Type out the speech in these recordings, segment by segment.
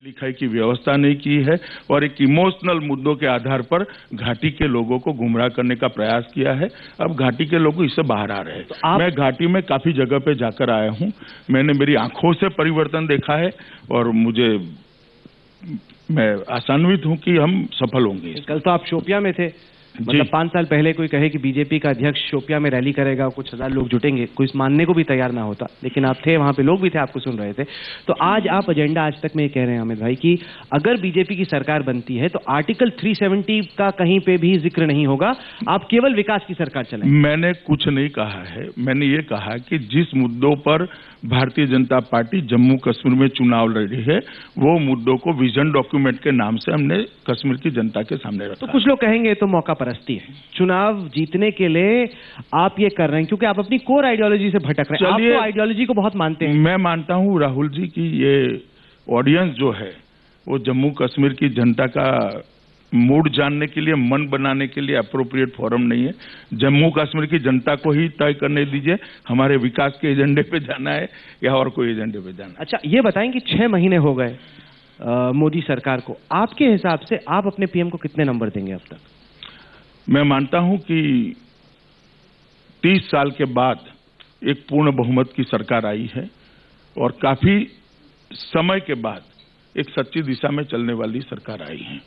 लिखाई की व्यवस्था नहीं की है और एक इमोशनल मुद्दों के आधार पर घाटी के लोगों को गुमराह करने का प्रयास किया है। अब घाटी के लोग इससे बाहर आ रहे हैं। तो मैं घाटी में काफी जगह पे जाकर आया हूं, मैंने मेरी आंखों से परिवर्तन देखा है और मैं आशान्वित हूं कि हम सफल होंगे। कल तो आप शोपियां में थे, मतलब 5 साल पहले कोई कहे कि बीजेपी का अध्यक्ष शोपियां में रैली करेगा, कुछ 1000 लोग जुटेंगे, कोई मानने को भी तैयार ना होता, लेकिन आप थे वहां पे, लोग भी थे, आपको सुन रहे थे। तो आज आप एजेंडा आज तक में ये कह रहे हैं अमित भाई कि अगर बीजेपी की सरकार बनती है तो आर्टिकल 370 का कहीं पे भी जिक्र नहीं होगा, आप केवल विकास की सरकार चलाएंगे। मैंने कुछ नहीं कहा है, मैंने ये कहा कि जिस मुद्दों पर भारतीय जनता पार्टी जम्मू कश्मीर में चुनाव लड़ रही है वो मुद्दों को विजन डॉक्यूमेंट के नाम से हमने कश्मीर की जनता के सामने रखा। तो कुछ लोग कहेंगे तो मौका परस्ती है, चुनाव जीतने के लिए आप ये कर रहे हैं क्योंकि आप अपनी कोर आइडियोलॉजी से भटक रहे हैं। आप तो आइडियोलॉजी को बहुत मानते हैं। मैं मानता हूं राहुल जी की ये ऑडियंस जो है वो जम्मू कश्मीर की जनता का मूड जानने के लिए, मन बनाने के लिए अप्रोप्रिएट फोरम नहीं है। जम्मू कश्मीर की जनता को ही तय करने दीजिए हमारे विकास के एजेंडे पे जाना है या और कोई एजेंडे पे जाना है। अच्छा, ये बताएं कि 6 महीने हो गए मोदी सरकार को, आपके हिसाब से आप अपने पीएम को कितने नंबर देंगे अब तक? मैं मानता हूं कि 30 साल के बाद एक पूर्ण बहुमत की सरकार आई है और काफी समय के बाद एक सच्ची दिशा में चलने वाली सरकार आई है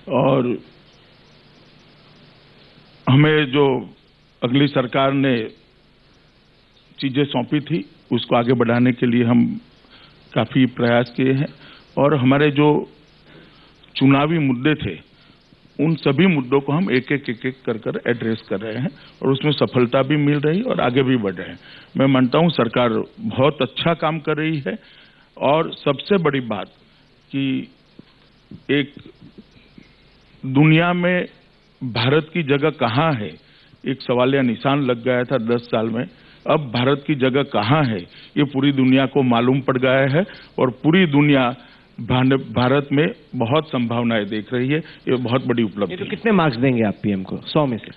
और हमें जो अगली सरकार ने चीजें सौंपी थी उसको आगे बढ़ाने के लिए हम काफी प्रयास किए हैं और हमारे जो चुनावी मुद्दे थे उन सभी मुद्दों को हम एक एक कर एड्रेस कर रहे हैं और उसमें सफलता भी मिल रही और आगे भी बढ़ रहे हैं। मैं मानता हूं सरकार बहुत अच्छा काम कर रही है और सबसे बड़ी बात कि एक दुनिया में भारत की जगह कहां है, एक सवालिया निशान लग गया था 10 साल में। अब भारत की जगह कहां है ये पूरी दुनिया को मालूम पड़ गया है और पूरी दुनिया भारत में बहुत संभावनाएं देख रही है। ये बहुत बड़ी उपलब्धि है। तो कितने मार्क्स देंगे आप पीएम को 100 में से?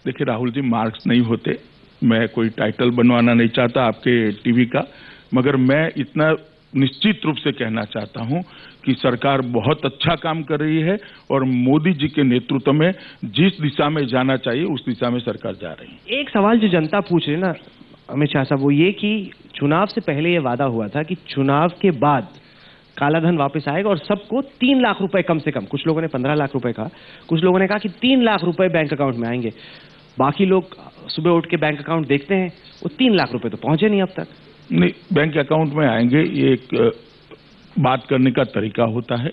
देखिए राहुल जी, मार्क्स नहीं होते, मैं कोई टाइटल बनवाना नहीं चाहता आपके टीवी का, मगर मैं इतना निश्चित रूप से कहना चाहता हूं कि सरकार बहुत अच्छा काम कर रही है और मोदी जी के नेतृत्व में जिस दिशा में जाना चाहिए उस दिशा में सरकार जा रही है। एक सवाल जो जनता पूछ रही है ना अमित शाह साहब, वो ये कि चुनाव से पहले ये वादा हुआ था कि चुनाव के बाद कालाधन वापस आएगा और सबको 3 लाख रुपए कम से कम, कुछ लोगों ने 15 लाख रुपए कहा, कुछ लोगों ने कहा कि 3 लाख रुपए बैंक अकाउंट में आएंगे। बाकी लोग सुबह उठ के बैंक अकाउंट देखते हैं, वो 3 लाख रुपए तो पहुंचे नहीं अब तक। नहीं, बैंक अकाउंट में आएंगे ये एक बात करने का तरीका होता है।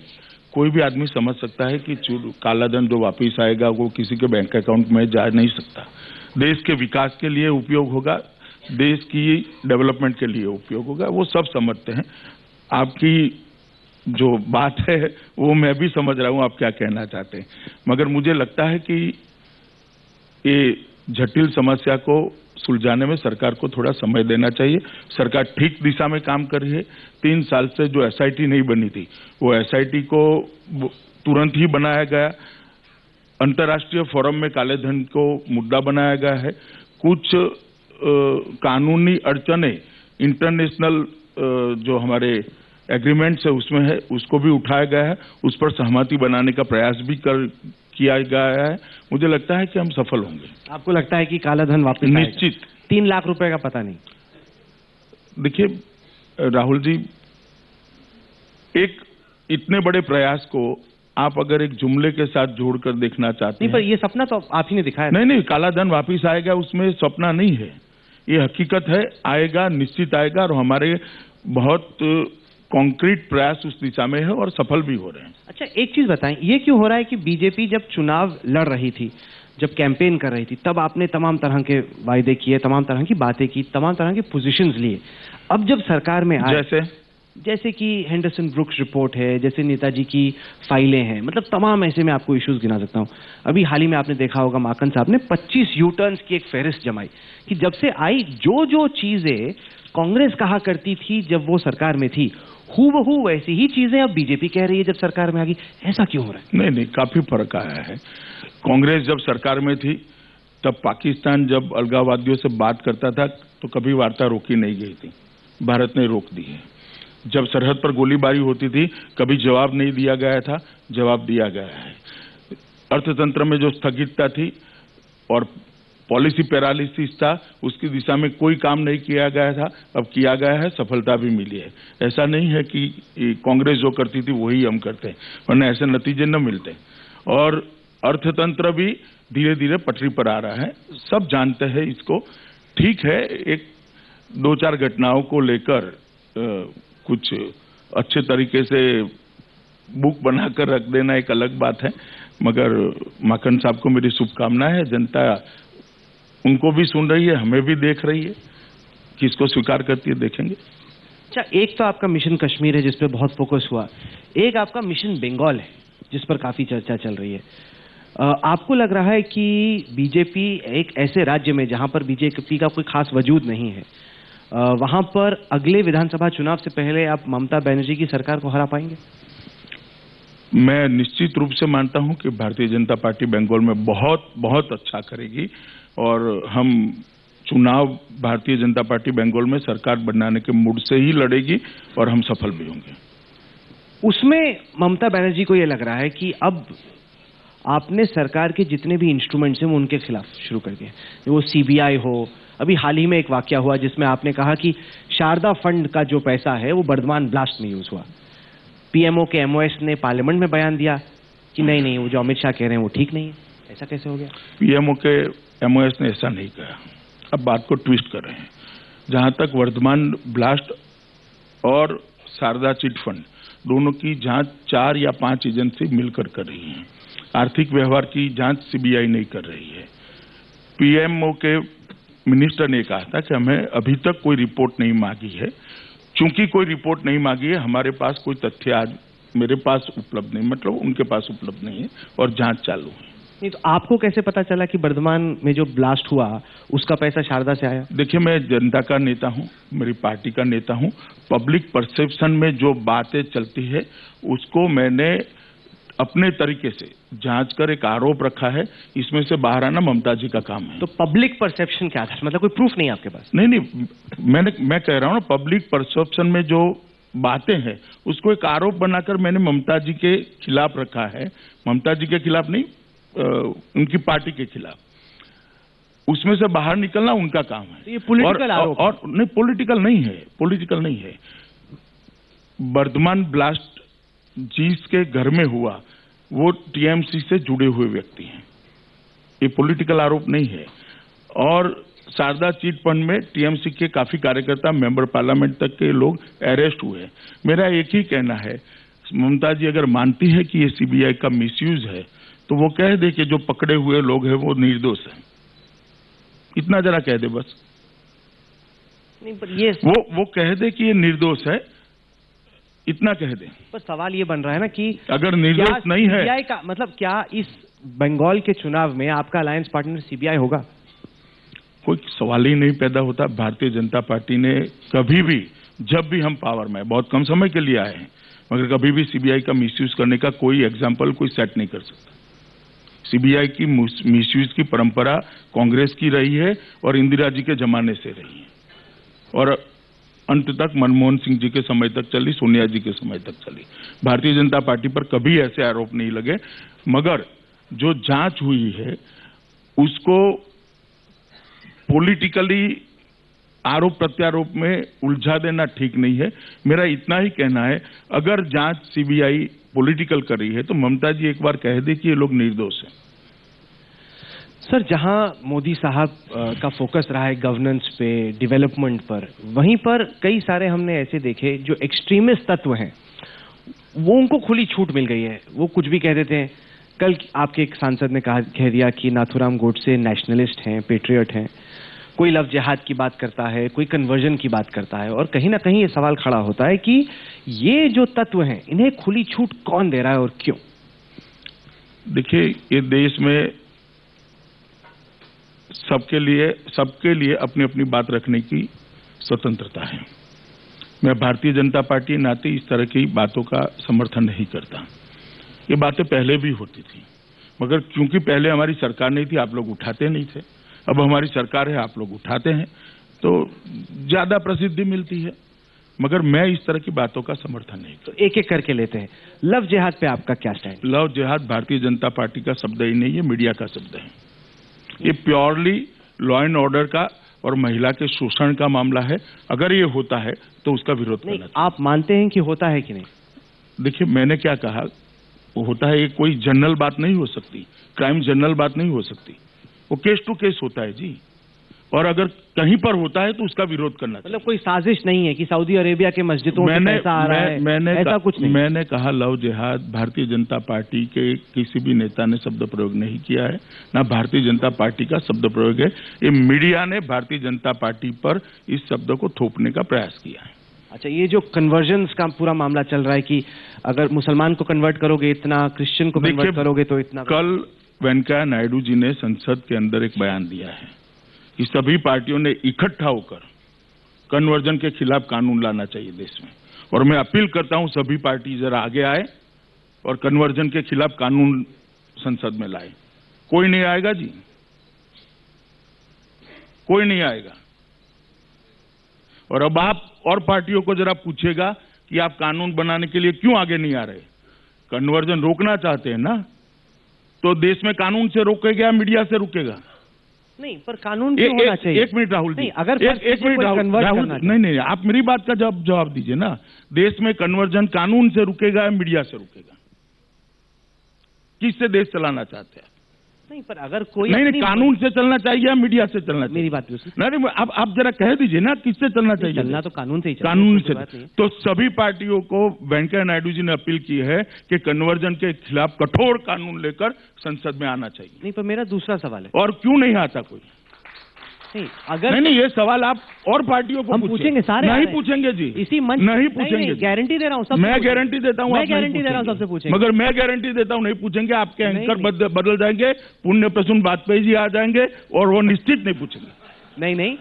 कोई भी आदमी समझ सकता है कि कालाधन जो वापस आएगा वो किसी के बैंक अकाउंट में जा नहीं सकता। देश के विकास के लिए उपयोग होगा, देश की डेवलपमेंट के लिए उपयोग होगा, वो सब समझते हैं। आपकी जो बात है वो मैं भी समझ रहा हूं आप क्या कहना चाहते हैं, मगर मुझे लगता है कि ये जटिल समस्या को सुलझाने में सरकार को थोड़ा समय देना चाहिए। सरकार ठीक दिशा में काम कर रही है। 3 साल से जो एसआईटी नहीं बनी थी वो एसआईटी को तुरंत ही बनाया गया। अंतर्राष्ट्रीय फोरम में काले धन को मुद्दा बनाया गया है। कुछ कानूनी अड़चने इंटरनेशनल जो हमारे एग्रीमेंट्स है उसमें है, उसको भी उठाया गया है, उस पर सहमति बनाने का प्रयास भी किया गया है। मुझे लगता है कि हम सफल होंगे। आपको लगता है कि कालाधन वापस निश्चित? 3 लाख रुपए का पता नहीं। देखिए राहुल जी, एक इतने बड़े प्रयास को आप अगर एक जुमले के साथ जोड़कर देखना चाहते हैं। नहीं, पर ये सपना तो आप ही ने दिखाया। नहीं, कालाधन वापस आएगा उसमें सपना नहीं है, ये हकीकत है। आएगा, निश्चित आएगा और हमारे बहुत कॉन्क्रीट प्रयास उस दिशा में है और सफल भी हो रहे हैं। अच्छा, एक चीज बताएं, ये क्यों हो रहा है कि बीजेपी जब चुनाव लड़ रही थी, जब कैंपेन कर रही थी, तब आपने तमाम तरह के वायदे किए, तमाम तरह की बातें की, तमाम तरह के पोजीशंस लिए। अब जब सरकार में आए, जैसे कि हेंडरसन ब्रुक्स रिपोर्ट है, जैसे नेताजी की फाइलें हैं, मतलब तमाम ऐसे में आपको इश्यूज गिना सकता हूं। अभी हाल ही में आपने देखा होगा माकन साहब ने 25 यू टर्न्स की एक फेहरिस्त जमाई कि जब से आई जो चीजें कांग्रेस कहा करती थी जब वो सरकार में थी, हूबहू वैसी ही चीजें अब बीजेपी कह रही है जब सरकार में आ गई। ऐसा क्यों हो रहा है? नहीं, काफी फर्क आया है। कांग्रेस जब सरकार में थी तब पाकिस्तान जब अलगाववादियों से बात करता था तो कभी वार्ता रोकी नहीं गई थी, भारत ने रोक दी है। जब सरहद पर गोलीबारी होती थी कभी जवाब नहीं दिया गया था, जवाब दिया गया है। अर्थतंत्र में जो स्थगितता थी और पॉलिसी पैरालिसिस था, उसकी दिशा में कोई काम नहीं किया गया था, अब किया गया है, सफलता भी मिली है। ऐसा नहीं है कि कांग्रेस जो करती थी वही हम करते हैं, वरना ऐसे नतीजे न मिलते। और अर्थतंत्र भी धीरे धीरे पटरी पर आ रहा है, सब जानते हैं इसको। ठीक है, एक दो चार घटनाओं को लेकर कुछ अच्छे तरीके से बुक बनाकर रख देना एक अलग बात है, मगर माखन साहब को मेरी शुभकामनाएं है। जनता उनको भी सुन रही है, हमें भी देख रही है, किसको स्वीकार करती है देखेंगे। अच्छा, एक तो आपका मिशन कश्मीर है जिस पे बहुत फोकस हुआ, एक आपका मिशन बंगाल है जिस पर काफी चर्चा चल रही है। आपको लग रहा है कि बीजेपी एक ऐसे राज्य में जहां पर बीजेपी का कोई खास वजूद नहीं है, वहां पर अगले विधानसभा चुनाव से पहले आप ममता बनर्जी की सरकार को हरा पाएंगे? मैं निश्चित रूप से मानता हूं कि भारतीय जनता पार्टी बंगाल में बहुत बहुत अच्छा करेगी और हम चुनाव भारतीय जनता पार्टी बंगाल में सरकार बनाने के मूड से ही लड़ेगी और हम सफल भी होंगे। उसमें ममता बनर्जी को यह लग रहा है कि अब आपने सरकार के जितने भी इंस्ट्रूमेंट्स हैं वो उनके खिलाफ शुरू कर दिए, वो सीबीआई हो। अभी हाल ही में एक वाकया हुआ जिसमें आपने कहा कि शारदा फंड का जो पैसा है वो बर्धमान ब्लास्ट में यूज हुआ। पीएमओ के एमओएस ने पार्लियामेंट में बयान दिया कि नहीं नहीं, वो जो अमित शाह कह रहे हैं वो ठीक नहीं है। ऐसा कैसे हो गया? पीएमओ के एमओएस ने ऐसा नहीं कहा, अब बात को ट्विस्ट कर रहे हैं। जहां तक वर्धमान ब्लास्ट और शारदा चिट फंड दोनों की जांच 4 या 5 एजेंसी मिलकर कर रही हैं। आर्थिक व्यवहार की जांच सीबीआई नहीं कर रही है। पीएमओ के मिनिस्टर ने कहा था कि हमें अभी तक कोई रिपोर्ट नहीं मांगी है। चूंकि कोई रिपोर्ट नहीं मांगी है, हमारे पास कोई तथ्य आज मेरे पास उपलब्ध नहीं, मतलब उनके पास उपलब्ध नहीं है और जांच चालू है। नहीं तो आपको कैसे पता चला कि बर्धमान में जो ब्लास्ट हुआ उसका पैसा शारदा से आया? देखिए, मैं जनता का नेता हूं, मेरी पार्टी का नेता हूं। पब्लिक परसेप्शन में जो बातें चलती है उसको मैंने अपने तरीके से जांच कर एक आरोप रखा है। इसमें से बाहर आना ममता जी का काम है। तो पब्लिक परसेप्शन क्या था? मतलब कोई प्रूफ नहीं आपके पास? नहीं, मैं कह रहा हूं ना, पब्लिक परसेप्शन में जो बातें हैं उसको एक आरोप बनाकर मैंने ममता जी के खिलाफ रखा है। ममता जी के खिलाफ नहीं, उनकी पार्टी के खिलाफ। उसमें से बाहर निकलना उनका काम है। तो ये पॉलिटिकल आरोप और नहीं, पॉलिटिकल नहीं है। बर्धमान ब्लास्ट जिसके घर में हुआ वो टीएमसी से जुड़े हुए व्यक्ति हैं, ये पॉलिटिकल आरोप नहीं है। और शारदा चिट फंड में टीएमसी के काफी कार्यकर्ता, मेंबर पार्लियामेंट तक के लोग अरेस्ट हुए। मेरा एक ही कहना है, ममता जी अगर मानती है कि ये सीबीआई का मिसयूज है तो वो कह दे कि जो पकड़े हुए लोग हैं वो निर्दोष हैं। इतना जरा कह दे बस। नहीं, पर ये वो कह दे कि ये निर्दोष है, इतना कह दे। पर सवाल ये बन रहा है ना कि अगर निर्दोष नहीं है, सीबीआई का मतलब क्या इस बंगाल के चुनाव में आपका अलायंस पार्टनर सीबीआई होगा? कोई सवाल ही नहीं पैदा होता। भारतीय जनता पार्टी ने कभी भी, जब भी हम पावर में, बहुत कम समय के लिए आए हैं, मगर कभी भी सीबीआई का मिसयूज करने का कोई एग्जाम्पल कोई सेट नहीं कर सकता। सीबीआई की मिसयूज की परंपरा कांग्रेस की रही है और इंदिरा जी के जमाने से रही है और अंत तक मनमोहन सिंह जी के समय तक चली, सोनिया जी के समय तक चली। भारतीय जनता पार्टी पर कभी ऐसे आरोप नहीं लगे, मगर जो जांच हुई है उसको पॉलिटिकली आरोप प्रत्यारोप में उलझा देना ठीक नहीं है। मेरा इतना ही कहना है, अगर जांच सीबीआई पॉलिटिकल कर रही है तो ममता जी एक बार कह दे कि ये लोग निर्दोष हैं। सर, जहां मोदी साहब का फोकस रहा है गवर्नेंस पे, डेवलपमेंट पर, वहीं पर कई सारे हमने ऐसे देखे जो एक्सट्रीमिस्ट तत्व हैं, वो उनको खुली छूट मिल गई है, वो कुछ भी कह देते हैं। कल आपके एक सांसद ने कह दिया कि नाथूराम गोडसे नेशनलिस्ट हैं, पेट्रियट हैं। कोई लव जिहाद की बात करता है, कोई कन्वर्जन की बात करता है, और कहीं ना कहीं ये सवाल खड़ा होता है कि ये जो तत्व हैं इन्हें खुली छूट कौन दे रहा है और क्यों? देखिए, ये देश में सबके लिए अपनी अपनी बात रखने की स्वतंत्रता है। मैं भारतीय जनता पार्टी नाते इस तरह की बातों का समर्थन नहीं करता। ये बातें पहले भी होती थी, मगर क्योंकि पहले हमारी सरकार नहीं थी, आप लोग उठाते नहीं थे। अब हमारी सरकार है, आप लोग उठाते हैं, तो ज्यादा प्रसिद्धि मिलती है। मगर मैं इस तरह की बातों का समर्थन नहीं तो एक एक करके लेते हैं। लव जिहाद पे आपका क्या स्टैंड? लव जिहाद भारतीय जनता पार्टी का शब्द ही नहीं है, मीडिया का शब्द है। ये प्योरली लॉ एंड ऑर्डर का और महिला के शोषण का मामला है। अगर ये होता है तो उसका विरोध करना चाहिए। आप मानते हैं कि होता है कि नहीं? देखिए, मैंने क्या कहा, वो होता है, ये कोई जनरल बात नहीं हो सकती, क्राइम जनरल बात नहीं हो सकती, वो केस टू केस होता है जी। और अगर कहीं पर होता है तो उसका विरोध करना चाहिए। मतलब कोई साजिश नहीं है कि सऊदी अरेबिया के मस्जिदों से पैसा आ रहा है, ऐसा कुछ नहीं? मैंने कहा लव जिहाद भारतीय जनता पार्टी के किसी भी नेता ने शब्द प्रयोग नहीं किया है, ना भारतीय जनता पार्टी का शब्द प्रयोग है। ये मीडिया ने भारतीय जनता पार्टी पर इस शब्द को थोपने का प्रयास किया है। अच्छा, ये जो कन्वर्जन्स का पूरा मामला चल रहा है कि अगर मुसलमान को कन्वर्ट करोगे इतना, क्रिश्चियन को कन्वर्ट करोगे तो इतना। कल वेंकैया नायडू जी ने संसद के अंदर एक बयान दिया है कि सभी पार्टियों ने इकट्ठा होकर कन्वर्जन के खिलाफ कानून लाना चाहिए देश में। और मैं अपील करता हूं सभी पार्टी जरा आगे आए और कन्वर्जन के खिलाफ कानून संसद में लाए। कोई नहीं आएगा जी, कोई नहीं आएगा। और अब आप और पार्टियों को जरा पूछेगा कि आप कानून बनाने के लिए क्यों आगे नहीं आ रहे? कन्वर्जन रोकना चाहते हैं ना, तो देश में कानून से रोकेगा या मीडिया से रुकेगा? नहीं, पर कानून क्यों होना चाहिए? एक मिनट राहुल जी, अगर एक मिनट राहुल, नहीं, आप मेरी बात का जवाब दीजिए ना। देश में कन्वर्जन कानून से रुकेगा या मीडिया से रुकेगा? किससे देश चलाना चाहते हैं? नहीं, पर अगर कोई नहीं, कानून से चलना चाहिए या मीडिया से चलना चाहिए? मेरी बात नहीं, आप जरा कह दीजिए ना, किससे चलना चाहिए? चलना तो कानून से ही, कानून से। तो सभी पार्टियों को वेंकैया नायडू जी ने अपील की है कि कन्वर्जन के खिलाफ कठोर कानून लेकर संसद में आना चाहिए। नहीं, पर मेरा दूसरा सवाल है। और क्यों नहीं आता कोई? नहीं, अगर नहीं, ये सवाल आप और पार्टियों को पूछेंगे, सारे नहीं पूछेंगे जी, इसी मंच नहीं पूछेंगे। गारंटी दे रहा हूँ, मैं गारंटी देता हूँ, मैं गारंटी दे रहा हूँ, सबसे पूछेंगे। मगर मैं गारंटी देता हूँ नहीं पूछेंगे। आपके एंकर बदल जाएंगे, पुण्य प्रसून वाजपेयी जी आ जाएंगे और वो निश्चित नहीं पूछेंगे। नहीं,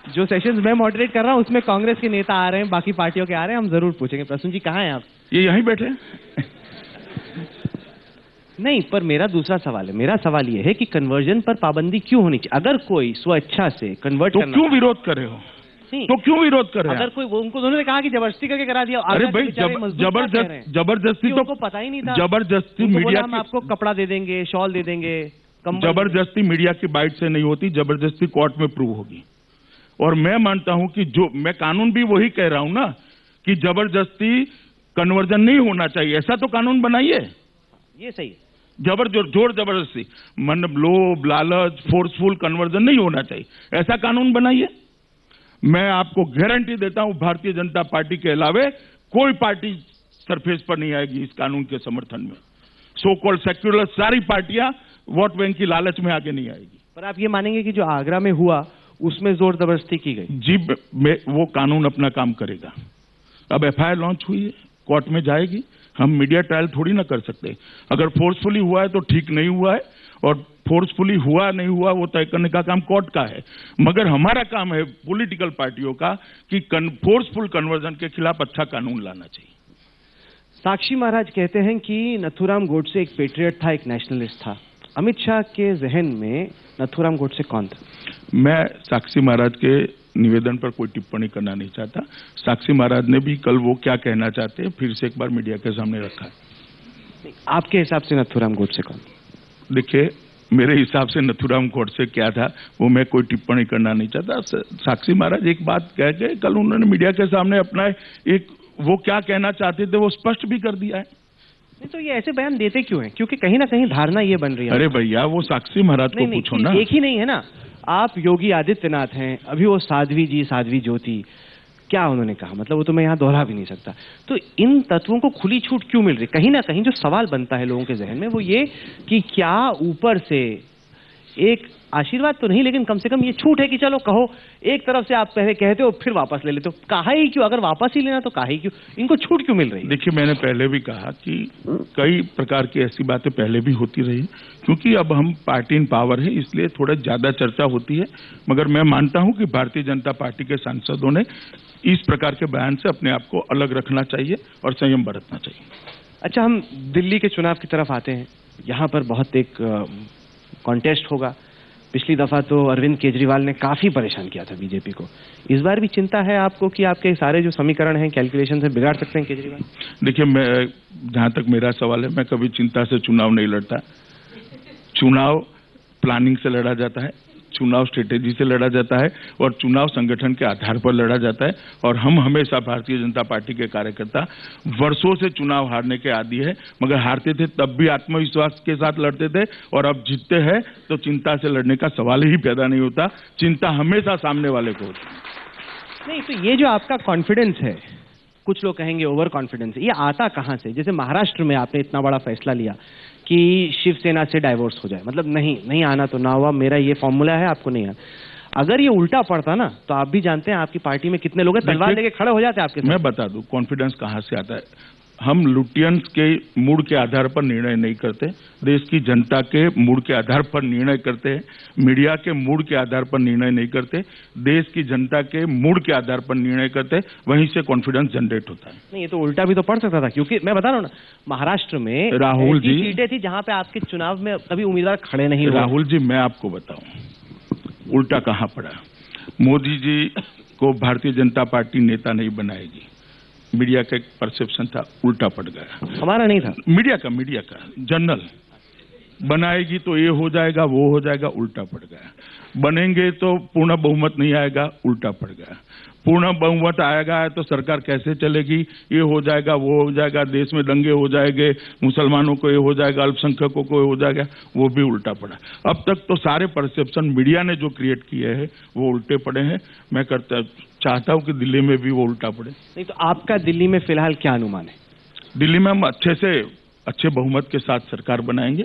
जो सेशंस मैं मॉडरेट कर रहा हूँ उसमें कांग्रेस के नेता आ रहे हैं, बाकी पार्टियों के आ रहे हैं, हम जरूर पूछेंगे। प्रसून जी कहाँ हैं आप? ये यहीं बैठे हैं। नहीं, पर मेरा दूसरा सवाल है। मेरा सवाल ये है कि कन्वर्जन पर पाबंदी क्यों होनी चाहिए? अगर कोई स्वेच्छा से कन्वर्ट तो क्यों विरोध कर रहे हो? तो क्यों विरोध कर रहे हैं? अगर कोई, उनको उन्होंने कहा कि जबरदस्ती करके करा दिया। अरे भाई, जबरदस्ती तो पता ही नहीं था। जबरदस्ती मीडिया, हम आपको कपड़ा दे देंगे, शॉल दे देंगे, जबरदस्ती मीडिया की बाइट से नहीं होती, जबरदस्ती कोर्ट में प्रूव होगी। और मैं मानता हूं कि जो मैं कानून भी वही कह रहा हूं ना कि जबरदस्ती कन्वर्जन नहीं होना चाहिए। ऐसा तो कानून बनाइए। ये सही है। जोर जबरदस्ती, मतलब लोभ, लालच, फोर्सफुल कन्वर्जन नहीं होना चाहिए, ऐसा कानून बनाइए। मैं आपको गारंटी देता हूं भारतीय जनता पार्टी के अलावे कोई पार्टी सरफेस पर नहीं आएगी इस कानून के समर्थन में। सो कॉल्ड सेक्युलर सारी पार्टियां वोट बैंक की लालच में आगे नहीं आएगी। पर आप ये मानेंगे कि जो आगरा में हुआ उसमें जोर जबरदस्ती की गई? जी, वो कानून अपना काम करेगा। अब एफआईआर लॉन्च हुई है, कोर्ट में जाएगी। हम मीडिया ट्रायल थोड़ी ना कर सकते। अगर फोर्सफुली हुआ है तो ठीक नहीं हुआ है, और फोर्सफुली हुआ नहीं हुआ वो तय करने का काम कोर्ट का है। मगर हमारा काम है पॉलिटिकल पार्टियों का कि फोर्सफुल कन्वर्जन के खिलाफ अच्छा कानून लाना चाहिए। साक्षी महाराज कहते हैं कि नथुराम गोडसे एक पेट्रियट था, एक नेशनलिस्ट था। अमित शाह के जहन में नथुराम गोडसे कौन था? मैं साक्षी महाराज के निवेदन पर कोई टिप्पणी करना नहीं चाहता। साक्षी महाराज ने भी कल वो क्या कहना चाहते हैं फिर से एक बार मीडिया के सामने रखा। आपके हिसाब से नथुराम गोडसे कौन? देखिए, मेरे हिसाब से नथुराम गोडसे क्या था वो मैं कोई टिप्पणी करना नहीं चाहता। साक्षी महाराज एक बात कह के कल उन्होंने मीडिया के सामने अपना एक वो क्या कहना चाहते थे वो स्पष्ट भी कर दिया है। नहीं, तो ये ऐसे बयान देते क्यों हैं? क्योंकि कहीं ना कहीं धारणा ये बन रही है। अरे भैया, वो साक्षी महाराज को पूछो ना। एक ही नहीं है ना, आप योगी आदित्यनाथ हैं, अभी वो साध्वी जी, साध्वी ज्योति, क्या उन्होंने कहा? मतलब वो तो मैं यहाँ दोहरा भी नहीं सकता। तो इन तत्वों को खुली छूट क्यों मिल रही? कहीं ना कहीं जो सवाल बनता है लोगों के जहन में वो ये कि क्या ऊपर से एक आशीर्वाद तो नहीं, लेकिन कम से कम ये छूट है कि चलो कहो, एक तरफ से आप पहले कहते हो फिर वापस ले लेते हो। कहा ही क्यों? अगर वापस ही लेना तो कहा ही क्यों? इनको छूट क्यों मिल रही है? देखिए, मैंने पहले भी कहा कि कई प्रकार की ऐसी बातें पहले भी होती रही, क्योंकि अब हम पार्टी इन पावर है इसलिए थोड़ा ज्यादा चर्चा होती है। मगर मैं मानता हूं कि भारतीय जनता पार्टी के सांसदों ने इस प्रकार के बयान से अपने आप को अलग रखना चाहिए और संयम बरतना चाहिए। अच्छा, हम दिल्ली के चुनाव की तरफ आते हैं। यहाँ पर बहुत एक कॉन्टेस्ट होगा। पिछली दफा तो अरविंद केजरीवाल ने काफी परेशान किया था बीजेपी को। इस बार भी चिंता है आपको कि आपके सारे जो समीकरण हैं, कैलकुलेशन है, बिगाड़ सकते हैं केजरीवाल? देखिए, मैं जहां तक मेरा सवाल है, मैं कभी चिंता से चुनाव नहीं लड़ता। चुनाव प्लानिंग से लड़ा जाता है, चुनाव स्ट्रेटेजी से लड़ा जाता है और चुनाव संगठन के आधार पर लड़ा जाता है। और हम हमेशा भारतीय जनता पार्टी के कार्यकर्ता वर्षों से चुनाव हारने के आदी है, मगर हारते थे तब भी आत्मविश्वास के साथ लड़ते थे, और अब जीतते हैं तो चिंता से लड़ने का सवाल ही पैदा नहीं होता। चिंता हमेशा सामने वाले को होती है। नहीं, तो ये जो आपका कॉन्फिडेंस है, कुछ लोग कहेंगे ओवर कॉन्फिडेंस, ये आता कहां से? जैसे महाराष्ट्र में आपने इतना बड़ा फैसला लिया कि शिवसेना से डाइवोर्स हो जाए, मतलब नहीं आना तो ना हुआ, मेरा ये फॉर्मूला है, आपको नहीं आना। अगर ये उल्टा पड़ता ना, तो आप भी जानते हैं आपकी पार्टी में कितने लोग हैं, तलवार लेके खड़े हो जाते हैं आपके साथ। मैं बता दूं कॉन्फिडेंस कहां से आता है। हम लुटियंस के मूड के आधार पर निर्णय नहीं करते, देश की जनता के मूड के आधार पर निर्णय करते हैं। मीडिया के मूड के आधार पर निर्णय नहीं करते, देश की जनता के मूड के आधार पर निर्णय करते, वहीं से कॉन्फिडेंस जनरेट होता है। नहीं, ये तो उल्टा भी तो पड़ सकता था, क्योंकि मैं बता रहा हूँ ना, महाराष्ट्र में राहुल जी, सीटें थी जहां पे आपके चुनाव में कभी उम्मीदवार खड़े नहीं हुए। राहुल जी, मैं आपको बताऊं उल्टा कहां पड़ा। मोदी जी को भारतीय जनता पार्टी नेता नहीं बनाएगी, मीडिया का एक परसेप्शन था, उल्टा पड़ गया। हमारा नहीं था, मीडिया का जनरल बनाएगी तो ये हो जाएगा, वो हो जाएगा, उल्टा पड़ गया। बनेंगे तो पूर्ण बहुमत नहीं आएगा, उल्टा पड़ गया। पूर्ण बहुमत आएगा तो सरकार कैसे चलेगी, ये हो जाएगा, वो हो जाएगा, देश में दंगे हो जाएंगे, मुसलमानों को ये हो जाएगा, अल्पसंख्यकों को ये हो जाएगा, वो भी उल्टा पड़ा। अब तक तो सारे परसेप्शन मीडिया ने जो क्रिएट किए हैं वो उल्टे पड़े हैं। मैं चाहता हूं कि दिल्ली में भी वो उल्टा पड़े। नहीं तो आपका दिल्ली में फिलहाल क्या अनुमान है? दिल्ली में हम अच्छे बहुमत के साथ सरकार बनाएंगे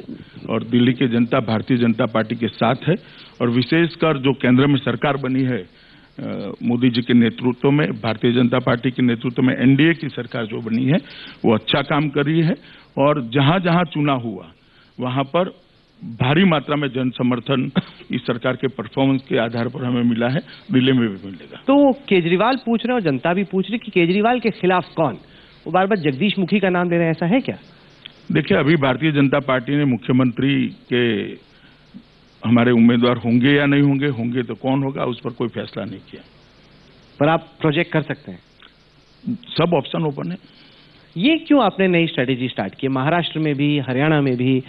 और दिल्ली की जनता भारतीय जनता पार्टी के साथ है। और विशेषकर जो केंद्र में सरकार बनी है मोदी जी के नेतृत्व में, भारतीय जनता पार्टी के नेतृत्व में एनडीए की सरकार जो बनी है वो अच्छा काम कर रही है। और जहां जहां चुनाव हुआ वहां पर भारी मात्रा में जन समर्थन इस सरकार के परफॉर्मेंस के आधार पर हमें मिला है, दिल्ली में भी मिलेगा। तो केजरीवाल पूछ रहे हैं और जनता भी पूछ रही कि केजरीवाल के खिलाफ कौन? वो बार बार जगदीश मुखी का नाम दे रहे हैं, ऐसा है क्या? देखिए, अभी भारतीय जनता पार्टी ने मुख्यमंत्री के हमारे उम्मीदवार होंगे या नहीं होंगे तो कौन होगा, उस पर कोई फैसला नहीं किया। पर आप प्रोजेक्ट कर सकते हैं, सब ऑप्शन ओपन है। ये क्यों आपने नई स्ट्रेटेजी स्टार्ट की? महाराष्ट्र में भी, हरियाणा में भी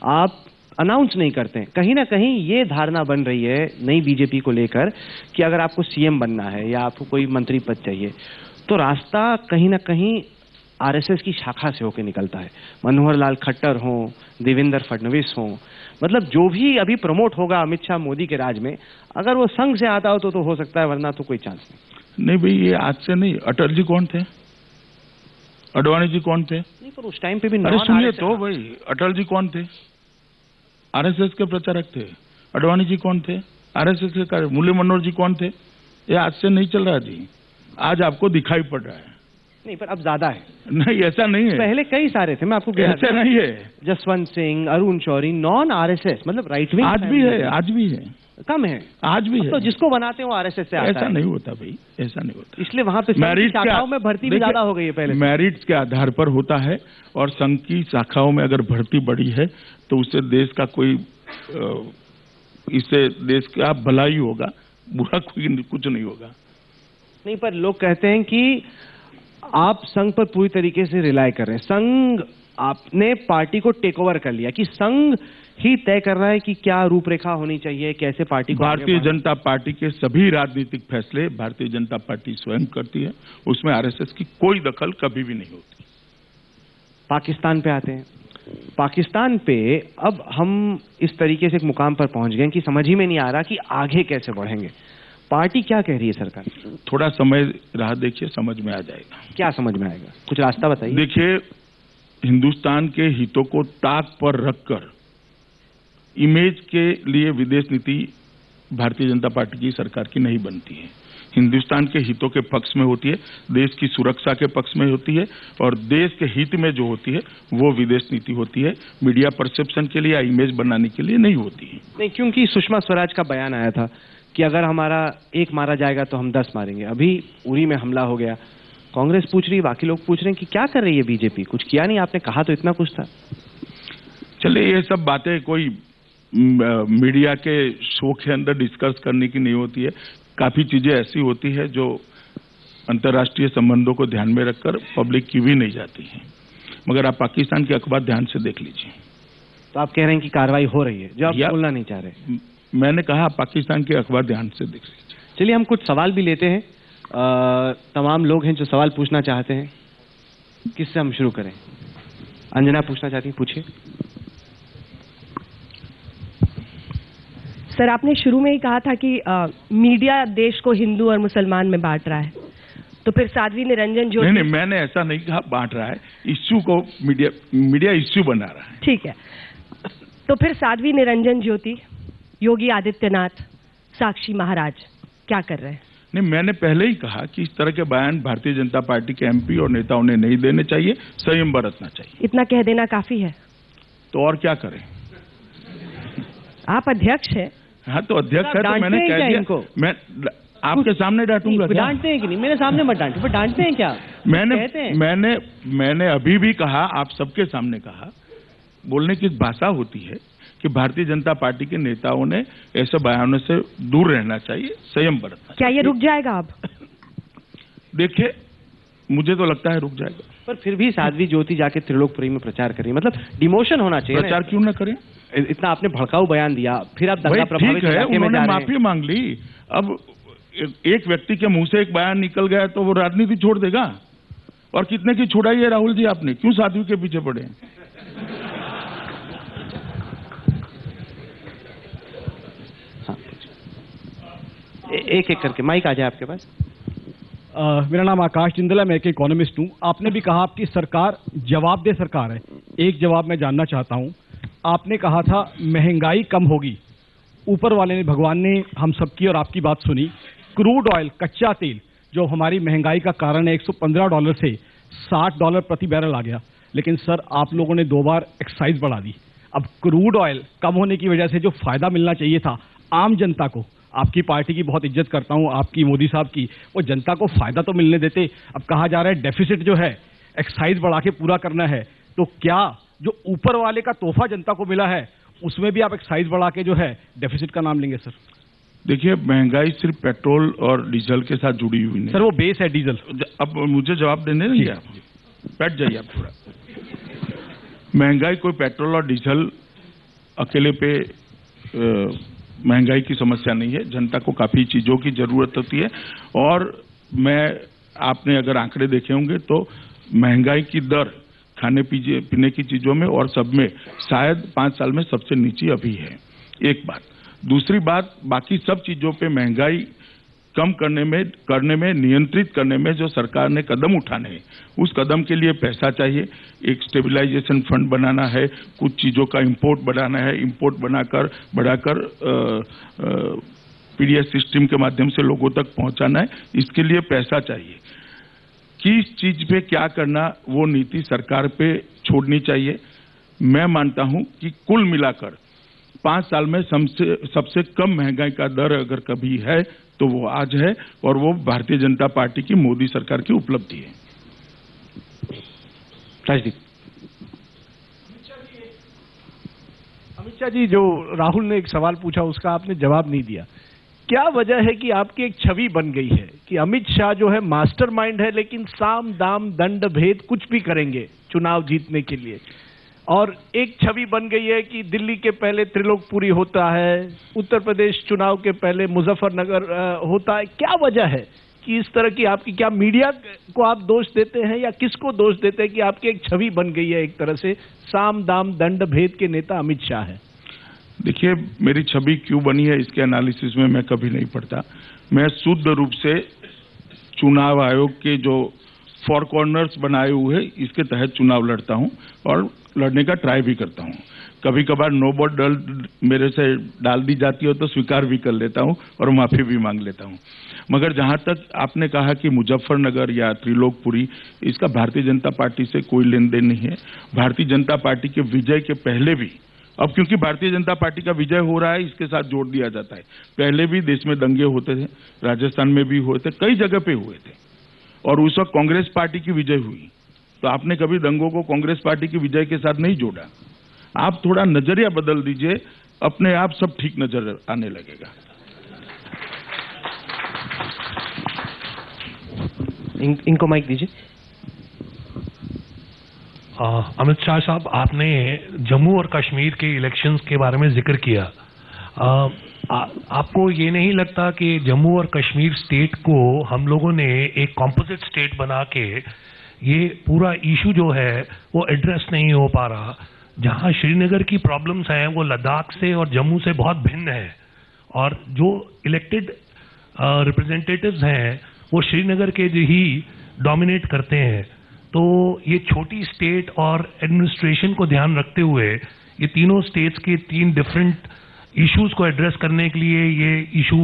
आप अनाउंस नहीं करते हैं। कहीं ना कहीं ये धारणा बन रही है नई बीजेपी को लेकर कि अगर आपको सीएम बनना है या आपको कोई मंत्री पद चाहिए तो रास्ता कहीं ना कहीं आरएसएस की शाखा से होकर निकलता है। मनोहर लाल खट्टर हो, देवेंद्र फडणवीस हो, मतलब जो भी अभी प्रमोट होगा अमित शाह मोदी के राज में, अगर वो संघ से आता हो तो हो सकता है, वरना तो कोई चांस नहीं। भाई, ये आज से नहीं। अटल जी कौन थे? अडवाणी जी कौन थे? नहीं, पर उस टाइम पे भी अरे सुनिए तो भाई, अटल जी कौन थे? आरएसएस के प्रचारक थे। अडवाणी जी कौन थे? आरएसएस के कार्य। मुरली मनोहर जी कौन थे? ये आज से नहीं चल रहा जी, आज आपको दिखाई पड़ रहा है। नहीं, पर अब ज्यादा है। नहीं, ऐसा नहीं है। पहले कई सारे थे, मैं आपको ऐसा नहीं है। जसवंत सिंह, अरुण शौरी, नॉन आरएसएस, मतलब राइट विंग। आज भी है, आज भी है, कम है, आज भी है। तो जिसको बनाते हो आरएसएस से आता ऐसा है। नहीं होता भाई, ऐसा नहीं होता। इसलिए वहां पे संघ की शाखाओं में भर्ती भी ज्यादा हो गई है पहले। मेरिट्स के आधार पर होता है, और संघ की शाखाओं में अगर भर्ती बढ़ी है तो उससे देश का कोई इससे देश का भला ही होगा, बुरा कोई कुछ नहीं होगा। नहीं, पर लोग कहते हैं कि आप संघ पर पूरी तरीके से रिलाय कर रहे हैं। संघ, आपने पार्टी को टेक ओवर कर लिया कि संघ ही तय कर रहा है कि क्या रूपरेखा होनी चाहिए, कैसे पार्टी को। भारतीय जनता पार्टी के सभी राजनीतिक फैसले भारतीय जनता पार्टी स्वयं करती है, उसमें आरएसएस की कोई दखल कभी भी नहीं होती। पाकिस्तान पे आते हैं। पाकिस्तान पे अब हम इस तरीके से एक मुकाम पर पहुंच गए कि समझ ही में नहीं आ रहा कि आगे कैसे बढ़ेंगे। पार्टी क्या कह रही है सरकार? थोड़ा समय राह देखिए, समझ में आ जाएगा। क्या समझ में आएगा, कुछ रास्ता बताइए। देखिए, हिंदुस्तान के हितों को ताक पर रखकर इमेज के लिए विदेश नीति भारतीय जनता पार्टी की सरकार की नहीं बनती है। हिंदुस्तान के हितों के पक्ष में होती है, देश की सुरक्षा के पक्ष में होती है, और देश के हित में जो होती है वो विदेश नीति होती है। मीडिया परसेप्शन के लिए या इमेज बनाने के लिए नहीं होती है। नहीं, क्योंकि सुषमा स्वराज का बयान आया था कि अगर हमारा एक मारा जाएगा तो हम 10 मारेंगे। अभी उरी में हमला हो गया, कांग्रेस पूछ रही, बाकी लोग पूछ रहे हैं कि क्या कर रही है बीजेपी, कुछ किया नहीं, आपने कहा तो इतना कुछ था। चले, ये सब बातें कोई मीडिया के शो के अंदर डिस्कस करने की नहीं होती है। काफी चीजें ऐसी होती है जो अंतर्राष्ट्रीय संबंधों को ध्यान में रखकर पब्लिक की भी नहीं जाती है। मगर आप पाकिस्तान के अखबार ध्यान से देख लीजिए। तो आप कह रहे हैं कि कार्रवाई हो रही है, जो आप या- बोलना नहीं चाह रहे। मैंने कहा पाकिस्तान के अखबार ध्यान से देख लीजिए। चलिए हम कुछ सवाल भी लेते हैं। तमाम लोग हैं जो सवाल पूछना चाहते हैं। किससे हम शुरू करें? अंजना पूछना चाहती हैं, पूछिए। सर, आपने शुरू में ही कहा था कि मीडिया देश को हिंदू और मुसलमान में बांट रहा है, तो फिर साध्वी निरंजन ज्योति। नहीं, मैंने ऐसा नहीं कहा बांट रहा है। इश्यू को मीडिया इश्यू बना रहा है। ठीक है, तो फिर साध्वी निरंजन ज्योति, योगी आदित्यनाथ, साक्षी महाराज क्या कर रहे हैं? नहीं, मैंने पहले ही कहा कि इस तरह के बयान भारतीय जनता पार्टी के एमपी और नेताओं ने नहीं देने चाहिए, संयम बरतना चाहिए। इतना कह देना काफी है? तो और क्या करें? आप अध्यक्ष हैं। हाँ, तो अध्यक्ष है तो डांटते मैंने हैं कह क्या दिया। इनको? मैं आपके सामने डांटूंगा क्या? डांटते हैं कि नहीं? मेरे सामने मत डांटे, पर डांटते हैं क्या? कहते हैं। मैंने अभी भी कहा, आप सबके सामने कहा, बोलने की भाषा होती है कि भारतीय जनता पार्टी के नेताओं ने ऐसे बयानों से दूर रहना चाहिए, संयम बरतना क्या ये चाहिए। रुक जाएगा अब? देखिए, मुझे तो लगता है रुक जाएगा। पर फिर भी साध्वी ज्योति जाके त्रिलोकपुरी में प्रचार कर रही है, मतलब डिमोशन होना चाहिए ना। प्रचार क्यों ना करें? इतना आपने भड़काऊ बयान दिया, फिर आप दंगा भाई प्रभावित ठीक है, इलाके में उन्होंने जा रहे हैं। माफी मांग ली। अब एक व्यक्ति के मुंह से एक बयान निकल गया तो वो राजनीति छोड़ देगा? और कितने की छुड़ाई है राहुल जी आपने? क्यों साध्वी के पीछे पड़े हैं? एक एक करके माइक आ जाए आपके पास। मेरा नाम आकाश जिंदल है, मैं एक इकोनॉमिस्ट हूँ। आपने भी कहा आपकी सरकार जवाबदेह सरकार है। एक जवाब मैं जानना चाहता हूँ। आपने कहा था महंगाई कम होगी, ऊपर वाले ने, भगवान ने हम सबकी और आपकी बात सुनी। क्रूड ऑयल, कच्चा तेल, जो हमारी महंगाई का कारण है, $115 से $60 प्रति बैरल आ गया। लेकिन सर, आप लोगों ने 2 बार एक्साइज बढ़ा दी। अब क्रूड ऑयल कम होने की वजह से जो फायदा मिलना चाहिए था आम जनता को, आपकी पार्टी की बहुत इज्जत करता हूं, आपकी, मोदी साहब की, वो जनता को फायदा तो मिलने देते। अब कहा जा रहा है डेफिसिट जो है एक्साइज बढ़ा के पूरा करना है, तो क्या जो ऊपर वाले का तोहफा जनता को मिला है उसमें भी आप एक्साइज बढ़ा के जो है डेफिसिट का नाम लेंगे? सर देखिए, महंगाई सिर्फ पेट्रोल और डीजल के साथ जुड़ी हुई नहीं। सर, वो बेस है डीजल। अब मुझे जवाब देने नहीं आप, बैठ जाइए आप थोड़ा। महंगाई कोई पेट्रोल और डीजल अकेले पे महंगाई की समस्या नहीं है। जनता को काफी चीजों की जरूरत होती है। और आपने अगर आंकड़े देखे होंगे तो महंगाई की दर खाने पीने की चीजों में और सब में शायद 5 साल में सबसे नीचे अभी है। एक बात। दूसरी बात, बाकी सब चीजों पे महंगाई कम करने में नियंत्रित करने में जो सरकार ने कदम उठाने हैं, उस कदम के लिए पैसा चाहिए। एक स्टेबलाइजेशन फंड बनाना है, कुछ चीजों का इंपोर्ट बढ़ाना है, इंपोर्ट बढ़ाकर पीडीएस सिस्टम के माध्यम से लोगों तक पहुंचाना है। इसके लिए पैसा चाहिए। किस चीज पे क्या करना, वो नीति सरकार पे छोड़नी चाहिए। मैं मानता हूं कि कुल मिलाकर 5 साल में सबसे कम महंगाई का दर अगर कभी है तो वो आज है, और वो भारतीय जनता पार्टी की, मोदी सरकार की उपलब्धि है। राजदीप। अमित शाह जी, जो राहुल ने एक सवाल पूछा उसका आपने जवाब नहीं दिया। क्या वजह है कि आपकी एक छवि बन गई है कि अमित शाह जो है मास्टरमाइंड है, लेकिन साम दाम दंड भेद कुछ भी करेंगे चुनाव जीतने के लिए, और एक छवि बन गई है कि दिल्ली के पहले त्रिलोकपुरी होता है, उत्तर प्रदेश चुनाव के पहले मुजफ्फरनगर होता है। क्या वजह है कि इस तरह की आपकी, क्या मीडिया को आप दोष देते हैं या किसको दोष देते हैं कि आपकी एक छवि बन गई है एक तरह से साम दाम दंड भेद के नेता अमित शाह है? देखिए, मेरी छवि क्यों बनी है इसके एनालिसिस में मैं कभी नहीं पढ़ता। मैं शुद्ध रूप से चुनाव आयोग के जो 4 कॉर्नर्स बनाए हुए इसके तहत चुनाव लड़ता हूं और लड़ने का ट्राई भी करता हूं। कभी कभार नो वोट मेरे से डाल दी जाती हो तो स्वीकार भी कर लेता हूं और माफी भी मांग लेता हूं। मगर जहां तक आपने कहा कि मुजफ्फरनगर या त्रिलोकपुरी, इसका भारतीय जनता पार्टी से कोई लेन देन नहीं है। भारतीय जनता पार्टी के विजय के पहले भी, अब क्योंकि भारतीय जनता पार्टी का विजय हो रहा है इसके साथ जोड़ दिया जाता है, पहले भी देश में दंगे होते थे, राजस्थान में भी हुए थे, कई जगह पे हुए थे, और उस वक्त कांग्रेस पार्टी की विजय हुई। तो आपने कभी दंगों को कांग्रेस पार्टी की विजय के साथ नहीं जोड़ा। आप थोड़ा नजरिया बदल दीजिए। अपने आप सब ठीक नजर आने लगेगा। इनको माइक दीजिए। अमित शाह साहब, आपने जम्मू और कश्मीर के इलेक्शंस के बारे में जिक्र किया। आपको ये नहीं लगता कि जम्मू और कश्मीर स्टेट को हम लोगों ने एक कॉम्पोजिट स्टेट बना के ये पूरा इशू जो है वो एड्रेस नहीं हो पा रहा? जहां श्रीनगर की प्रॉब्लम्स हैं वो लद्दाख से और जम्मू से बहुत भिन्न है, और जो इलेक्टेड रिप्रेजेंटेटिव्स हैं वो श्रीनगर के ही डोमिनेट करते हैं। तो ये छोटी स्टेट और एडमिनिस्ट्रेशन को ध्यान रखते हुए ये तीनों स्टेट्स के 3 डिफरेंट इश्यूज को एड्रेस करने के लिए ये इशू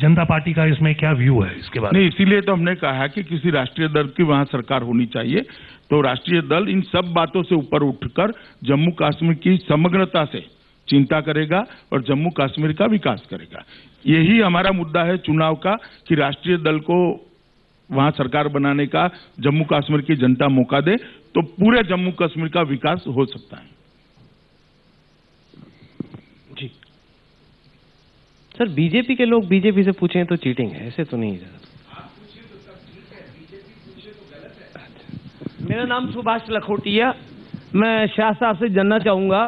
जनता पार्टी का इसमें क्या व्यू है इसके बारे में? नहीं, इसीलिए तो हमने कहा कि किसी राष्ट्रीय दल की वहां सरकार होनी चाहिए। तो राष्ट्रीय दल इन सब बातों से ऊपर उठकर जम्मू कश्मीर की समग्रता से चिंता करेगा और जम्मू कश्मीर का विकास करेगा। यही हमारा मुद्दा है चुनाव का, कि राष्ट्रीय दल को वहां सरकार बनाने का जम्मू कश्मीर की जनता मौका दे तो पूरे जम्मू कश्मीर का विकास हो सकता है। जी सर, बीजेपी के लोग बीजेपी से पूछें तो चीटिंग है, ऐसे तो नहीं है। मेरा नाम सुभाष लखोटिया। मैं शाह साहब से जानना चाहूंगा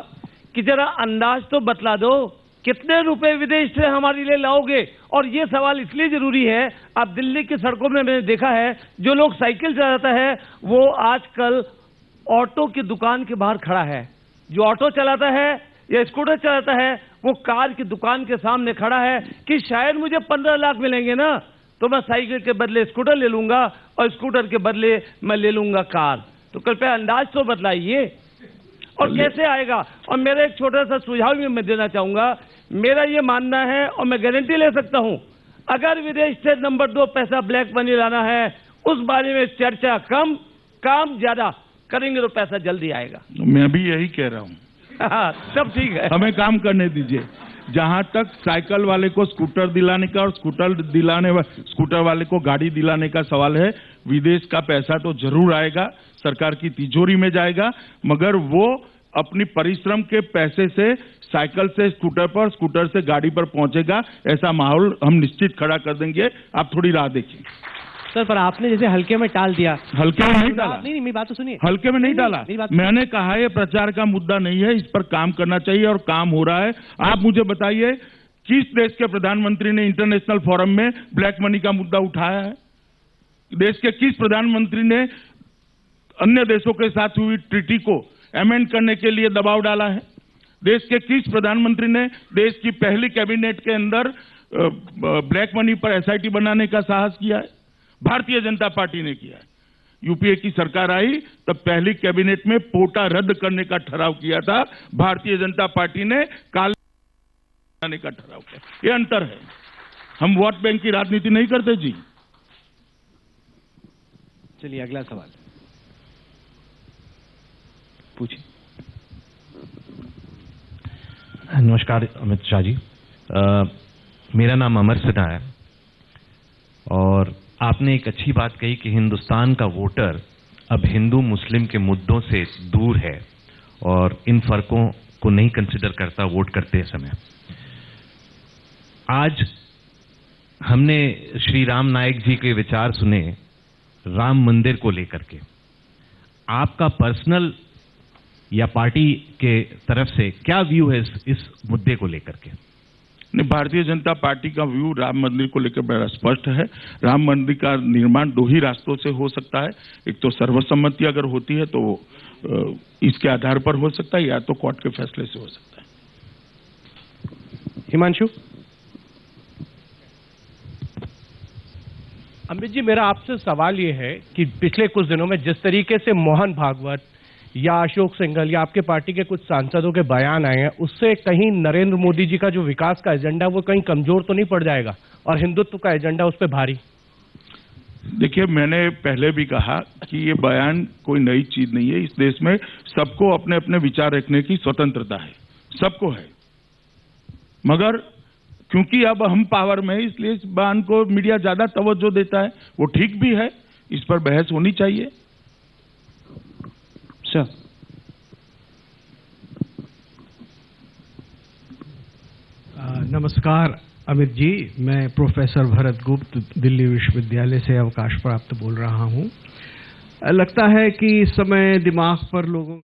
कि जरा अंदाज तो बतला दो, कितने रुपए विदेश से हमारे लिए लाओगे? और ये सवाल इसलिए जरूरी है, आप दिल्ली की सड़कों में मैंने देखा है जो लोग साइकिल चलाता है वो आजकल ऑटो की दुकान के बाहर खड़ा है। जो ऑटो चलाता है या स्कूटर चलाता है वो कार की दुकान के सामने खड़ा है कि शायद मुझे 15 लाख मिलेंगे ना, तो मैं साइकिल के बदले स्कूटर ले लूंगा और स्कूटर के बदले मैं ले लूंगा कार। तो कृपया अंदाज तो बतलाइए और कैसे आएगा। और मेरा एक छोटा सा सुझाव भी मैं देना चाहूंगा। मेरा ये मानना है और मैं गारंटी ले सकता हूं, अगर विदेश से नंबर 2 पैसा ब्लैक मनी लाना है उस बारे में चर्चा कम, काम ज्यादा करेंगे तो पैसा जल्दी आएगा। मैं भी यही कह रहा हूं। सब ठीक है, हमें काम करने दीजिए। जहां तक साइकिल वाले को स्कूटर दिलाने का और स्कूटर वाले को गाड़ी दिलाने का सवाल है, विदेश का पैसा तो जरूर आएगा, सरकार की तिजोरी में जाएगा, मगर वो अपनी परिश्रम के पैसे से साइकिल से स्कूटर पर, स्कूटर से गाड़ी पर पहुंचेगा। ऐसा माहौल हम निश्चित खड़ा कर देंगे, आप थोड़ी राह देखिए। सर, पर आपने जैसे हल्के में टाल दिया। हल्के में नहीं डाला। नहीं, मेरी बात तो सुनिए। हल्के में नहीं डाला। मैंने कहा ये प्रचार का मुद्दा नहीं है, इस पर काम करना चाहिए और काम हो रहा है। आप मुझे बताइए, किस देश के प्रधानमंत्री ने इंटरनेशनल फोरम में ब्लैक मनी का मुद्दा उठाया है? देश के किस प्रधानमंत्री ने अन्य देशों के साथ हुई ट्रीटी को अमेंड करने के लिए दबाव डाला है? देश के किस प्रधानमंत्री ने देश की पहली कैबिनेट के अंदर ब्लैक मनी पर एसआईटी बनाने का साहस किया है? भारतीय जनता पार्टी ने किया है। यूपीए की सरकार आई तब पहली कैबिनेट में पोटा रद्द करने का ठहराव किया था, भारतीय जनता पार्टी ने काले बनाने का ठहराव किया। ये अंतर है। हम वोट बैंक की राजनीति नहीं करते जी। चलिए अगला सवाल पूछिए। नमस्कार अमित शाह जी, मेरा नाम अमर सिन्हा है और आपने एक अच्छी बात कही कि हिंदुस्तान का वोटर अब हिंदू मुस्लिम के मुद्दों से दूर है और इन फर्कों को नहीं कंसिडर करता वोट करते समय। आज हमने श्री राम नायक जी के विचार सुने राम मंदिर को लेकर के। आपका पर्सनल या पार्टी के तरफ से क्या व्यू है इस मुद्दे को लेकर के? नहीं, भारतीय जनता पार्टी का व्यू राम मंदिर को लेकर बड़ा स्पष्ट है। राम मंदिर का निर्माण 2 ही रास्तों से हो सकता है। एक तो सर्वसम्मति अगर होती है तो इसके आधार पर हो सकता है, या तो कोर्ट के फैसले से हो सकता है। हिमांशु। अमित जी, मेरा आपसे सवाल ये है कि पिछले कुछ दिनों में जिस तरीके से मोहन भागवत या अशोक सिंघल या आपके पार्टी के कुछ सांसदों के बयान आए हैं, उससे कहीं नरेंद्र मोदी जी का जो विकास का एजेंडा वो कहीं कमजोर तो नहीं पड़ जाएगा और हिंदुत्व का एजेंडा उस पर भारी? देखिए, मैंने पहले भी कहा कि ये बयान कोई नई चीज नहीं है। इस देश में सबको अपने अपने विचार रखने की स्वतंत्रता है, सबको है, मगर क्योंकि अब हम पावर में है इसलिए इस बयान को मीडिया ज्यादा तवज्जो देता है। वो ठीक भी है, इस पर बहस होनी चाहिए। सर, नमस्कार अमित जी, मैं प्रोफेसर भरत गुप्त दिल्ली विश्वविद्यालय से अवकाश प्राप्त बोल रहा हूँ। लगता है कि इस समय दिमाग पर लोगों